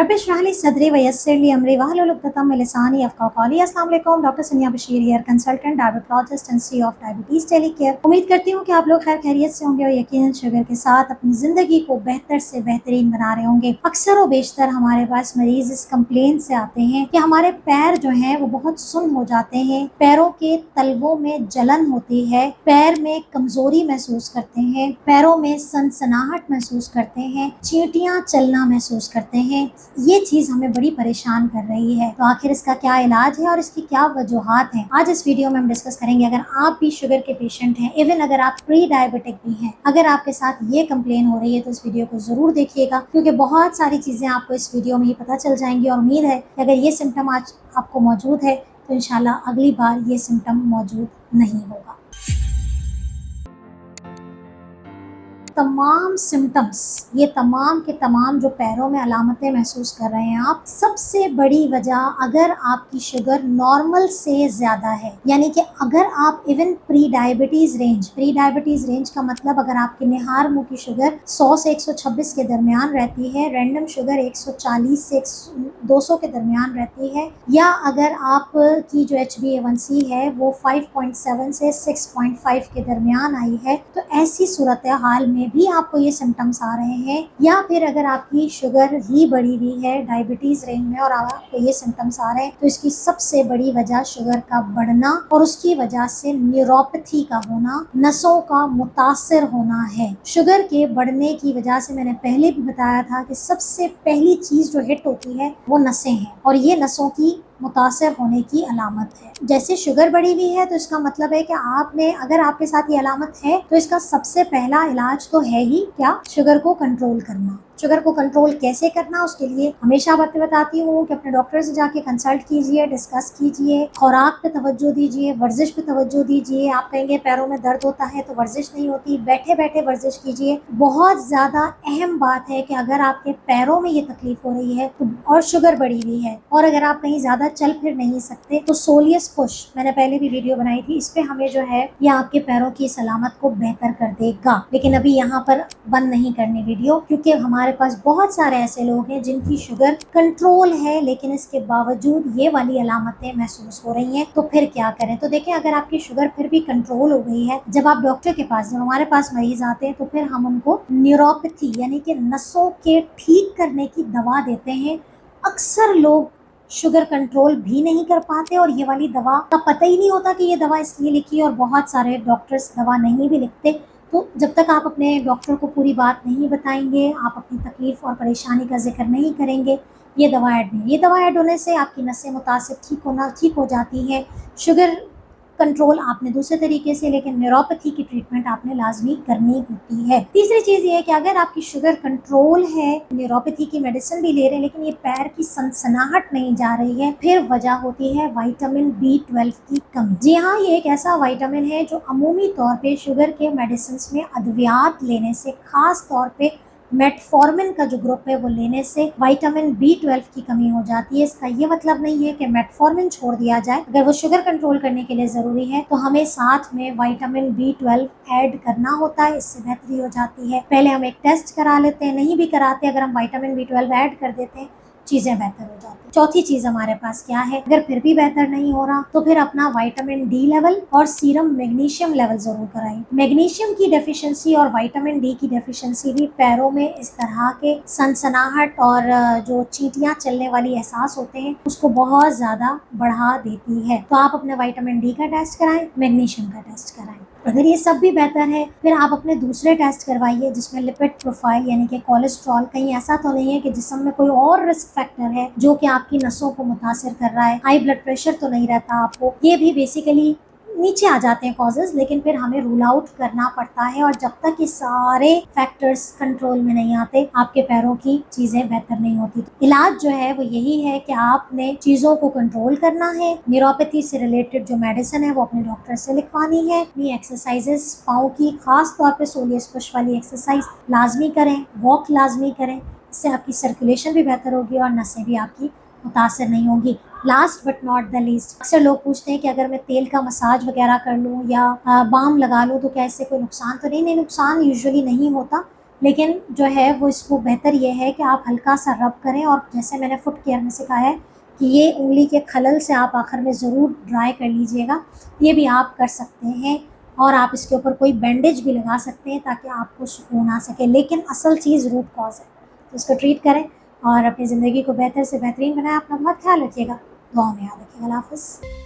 रब इश्रह ली सदरी वयस्सिर ली अमरी वहलुल उक़दतम मिन लिसानी यफ़क़हू क़ौली। अस्सलाम वालेकुम, doctor Sania Bashir here, consultant diabetologist and CEO of diabetes tele care. उम्मीद करती हूँ कि आप लोग खैर खैरियत से होंगे और यकीनन शुगर के साथ अपनी ज़िंदगी को बेहतर से बेहतरीन बना रहे होंगे। अक्सर व बेशतर हमारे पास मरीज़ इस कंप्लेन से आते हैं कि हमारे पैर जो हैं वो बहुत सुन्न हो जाते हैं, पैरों के तलवों में जलन होती है, पैर में कमज़ोरी महसूस करते हैं, पैरों में सनसनाहट महसूस करते हैं, चींटियाँ चलना महसूस करते हैं। ये चीज़ हमें बड़ी परेशान कर रही है। तो आखिर इसका क्या इलाज है और इसकी क्या वजूहात हैं, आज इस वीडियो में हम डिस्कस करेंगे। अगर आप भी शुगर के पेशेंट हैं, इवन अगर आप प्री डायबिटिक भी हैं, अगर आपके साथ ये कंप्लेन हो रही है तो इस वीडियो को ज़रूर देखिएगा, क्योंकि बहुत सारी चीज़ें आपको इस वीडियो में ही पता चल जाएंगी। और उम्मीद है कि अगर ये सिम्टम आज आपको मौजूद है तो इंशाल्लाह अगली बार ये सिम्टम मौजूद नहीं होगा। तमाम सिम्टम्स, ये तमाम के तमाम जो पैरों में अलामतें महसूस कर रहे हैं आप, सबसे बड़ी वजह अगर आपकी शुगर नॉर्मल से ज़्यादा है, यानी कि अगर आप इवन प्री डायबिटीज़ रेंज का मतलब अगर आपके निहार मुँह की शुगर 100 से 126 के दरमियान रहती है, रैंडम शुगर 140 से 200 के दरमियान रहती है, या अगर आप की जो HbA1c है वो 5.7 से 6.5 के दरमियान आई है, तो ऐसी सूरत हाल में भी आपको ये सिम्टम्स आ रहे हैं, या फिर अगर आपकी शुगर ही बढ़ी हुई है डायबिटीज रेंज में और आपको ये सिम्टम्स आ रहे हैं, तो इसकी सबसे बड़ी वजह शुगर का बढ़ना और उसकी वजह से न्यूरोपैथी का होना, नसों का मुतासर होना है। शुगर के बढ़ने की वजह से मैंने पहले भी बताया था कि सबसे पहली चीज जो हिट होती है वो नसें हैं, और ये नसों की मुतासर होने की अलामत है। जैसे शुगर बढ़ी हुई है तो इसका मतलब है कि आपने, अगर आपके साथ ये अलामत है तो इसका सबसे पहला इलाज तो है ही क्या, शुगर को कंट्रोल करना। शुगर को कंट्रोल कैसे करना, उसके लिए हमेशा बताती हूँ कि अपने डॉक्टर से जाके कंसल्ट कीजिए, डिस्कस कीजिए, खुराक पे तवज्जो दीजिए, वर्जिश पे तवज्जो दीजिए। आप कहेंगे पैरों में दर्द होता है तो वर्जिश नहीं होती, बैठे बैठे वर्जिश कीजिए। बहुत ज़्यादा अहम बात है कि अगर आपके पैरों में ये तकलीफ हो रही है तो, और शुगर बढ़ी हुई है, और अगर आप कहीं ज़्यादा चल फिर नहीं सकते, तो सोलियस पुश, मैंने पहले भी वीडियो बनाई थी, इस पे हमें जो है ये आपके पैरों की सलामत को बेहतर कर देगा। लेकिन अभी यहाँ पर बंद नहीं करनी वीडियो, क्योंकि हमारे पास बहुत सारे ऐसे लोग हैं जिनकी शुगर कंट्रोल है लेकिन इसके बावजूद ये वाली अलामतें महसूस हो रही हैं। तो फिर क्या करें? तो देखें, अगर आपकी शुगर फिर भी कंट्रोल हो गई है, जब आप डॉक्टर के पास, जब हमारे पास मरीज आते हैं, तो फिर हम उनको न्यूरोपैथी यानी कि नसों के ठीक करने की दवा देते हैं। अक्सर लोग शुगर कंट्रोल भी नहीं कर पाते और ये वाली दवा का पता ही नहीं होता कि ये दवा इसलिए लिखी, और बहुत सारे डॉक्टर्स दवा नहीं भी लिखते। तो जब तक आप अपने डॉक्टर को पूरी बात नहीं बताएंगे, आप अपनी तकलीफ़ और परेशानी का जिक्र नहीं करेंगे, ये दवा ऐड नहीं, ये दवा ऐड होने से आपकी नसें मुतासिर ठीक हो जाती हैं। शुगर कंट्रोल आपने दूसरे तरीके से, लेकिन न्यूरोपैथी की ट्रीटमेंट आपने लाजमी करनी होती है। तीसरी चीज़ ये है कि अगर आपकी शुगर कंट्रोल है, न्यूरोपैथी की मेडिसिन भी ले रहे हैं, लेकिन ये पैर की सनसनाहट नहीं जा रही है, फिर वजह होती है विटामिन B12 की कमी। जी हाँ, ये एक ऐसा विटामिन है जो अमूमी तौर पे शुगर के मेडिसिन में अद्वियात लेने से, खास तौर पे मेटफॉर्मिन का जो ग्रुप है वो लेने से विटामिन B12 की कमी हो जाती है। इसका ये मतलब नहीं है कि मेटफॉर्मिन छोड़ दिया जाए, अगर वो शुगर कंट्रोल करने के लिए ज़रूरी है तो हमें साथ में विटामिन B12 ऐड करना होता है, इससे बेहतरी हो जाती है। पहले हम एक टेस्ट करा लेते हैं, नहीं भी कराते, अगर हम विटामिन B12 ऐड कर देते हैं, चीज़ें बेहतर हो जाती हैं। चौथी चीज़ हमारे पास क्या है, अगर फिर भी बेहतर नहीं हो रहा तो फिर अपना विटामिन D लेवल और सीरम मैग्नीशियम लेवल ज़रूर कराएं। मैग्नीशियम की डेफिशिएंसी और विटामिन D की डेफिशिएंसी भी पैरों में इस तरह के सनसनाहट और जो चींटियाँ चलने वाली एहसास होते हैं उसको बहुत ज़्यादा बढ़ा देती है। तो आप अपने विटामिन D का टेस्ट कराएं, मैग्नीशियम का टेस्ट कराएं। अगर ये सब भी बेहतर है, फिर आप अपने दूसरे टेस्ट करवाइए जिसमें लिपिड प्रोफाइल यानी कि कोलेस्ट्रॉल, कहीं ऐसा तो नहीं है कि जिस्म में कोई और रिस्क फैक्टर है जो कि आपकी नसों को मुतासिर कर रहा है, हाई ब्लड प्रेशर तो नहीं रहता आपको। ये भी बेसिकली नीचे आ जाते हैं कॉजेज, लेकिन फिर हमें रूल आउट करना पड़ता है, और जब तक ये सारे फैक्टर्स कंट्रोल में नहीं आते आपके पैरों की चीज़ें बेहतर नहीं होती। तो इलाज जो है वो यही है कि आपने चीज़ों को कंट्रोल करना है, न्यूरोपैथी से रिलेटेड जो मेडिसिन है वो अपने डॉक्टर से लिखवानी है। अपनी एक्सरसाइजेस पाँव की, खास तौर पे सोलियस पुश वाली एक्सरसाइज लाजमी करें, वॉक लाजमी करें, इससे आपकी सर्कुलेशन भी बेहतर होगी और नसें भी आपकी मुतासर नहीं होंगी। Last but not the least, अक्सर लोग पूछते हैं कि अगर मैं तेल का मसाज वगैरह कर लूँ या बाम लगा लूँ तो क्या इससे कोई नुकसान तो नहीं? नुकसान यूजुअली नहीं होता, लेकिन जो है वो इसको बेहतर ये है कि आप हल्का सा रब करें, और जैसे मैंने फुट केयर में सिखाया है कि ये उंगली के खलल से आप आखिर में ज़रूर ड्राई कर लीजिएगा, ये भी आप कर सकते हैं। और आप इसके ऊपर कोई बैंडेज भी लगा सकते हैं ताकि आपको सुकून आ सके, लेकिन असल चीज़ रूट कॉज है, तो इसको ट्रीट करें और अपनी ज़िंदगी को बेहतर से बेहतरीन बनाएं। अपना बहुत ख्याल रखिएगा, दुआओं में याद रखिएगा। अल्लाह हाफ़िज़।